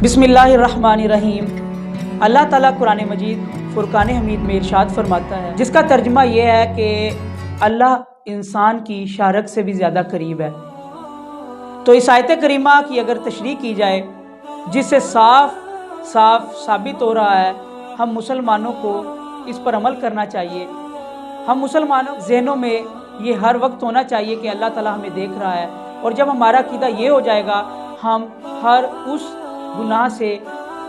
बिस्मिल्लाहिर्रहमानिर्रहीम। अल्लाह ताला कुरान मजीद फुरकान हमीद में इरशाद फरमाता है, जिसका तर्जमा ये है कि अल्लाह इंसान की शारक से भी ज़्यादा करीब है। तो इस आयत करीमा की अगर तशरीह की जाए, जिससे साफ साबित हो रहा है हम मुसलमानों को इस पर अमल करना चाहिए। हम मुसलमानों ज़हनों में ये हर वक्त होना चाहिए कि अल्लाह ताला हमें देख रहा है, और जब हमारा अकीदा ये हो जाएगा, हम हर उस गुनाह से,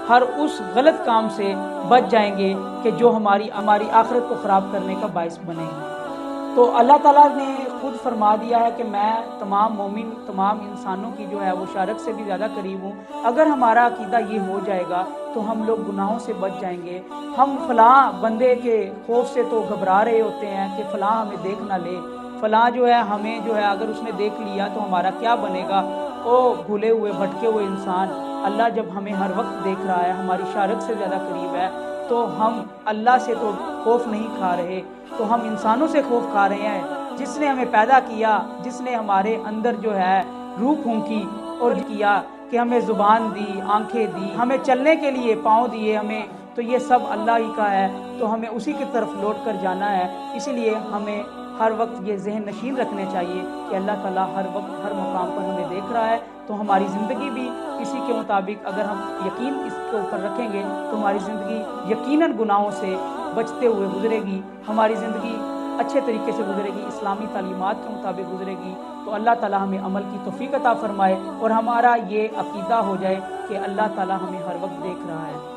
हर उस गलत काम से बच जाएंगे कि जो हमारी आखिरत को ख़राब करने का बायस बनेगा। तो अल्लाह ताला ने खुद फरमा दिया है कि मैं तमाम मोमिन, तमाम इंसानों की जो है वो शारक से भी ज़्यादा करीब हूँ। अगर हमारा अकीदा ये हो जाएगा तो हम लोग गुनाहों से बच जाएंगे। हम फ़लाँ बंदे के खौफ से तो घबरा रहे होते हैं कि फ़लाँ हमें देख ना ले, फ़लाँ जो है हमें जो है अगर उसने देख लिया तो हमारा क्या बनेगा। ओ भूले हुए भटके हुए इंसान, अल्लाह जब हमें हर वक्त देख रहा है, हमारी शारक से ज़्यादा करीब है, तो हम अल्लाह से तो खौफ नहीं खा रहे, तो हम इंसानों से खौफ खा रहे हैं, जिसने हमें पैदा किया, जिसने हमारे अंदर जो है रूह फूंकी और किया कि हमें ज़ुबान दी, आंखें दी, हमें चलने के लिए पाँव दिए हमें, तो ये सब अल्लाह ही का है। तो हमें उसी की तरफ लौट कर जाना है। इसीलिए हमें हर वक्त ये जहन नशीन रखने चाहिए कि अल्लाह ताला हर वक्त हर मुकाम पर हमें देख रहा है। तो हमारी ज़िंदगी भी इसी के मुताबिक अगर हम यकीन इसके ऊपर रखेंगे तो हमारी ज़िंदगी यकीनन गुनाहों से बचते हुए गुजरेगी, हमारी ज़िंदगी अच्छे तरीके से गुजरेगी, इस्लामी तालीमात के मुताबिक गुजरेगी। तो अल्लाह ताला हमें अमल की तौफीक अता फरमाए और हमारा ये अकीदा हो जाए कि अल्लाह ताला हमें हर वक्त देख रहा है।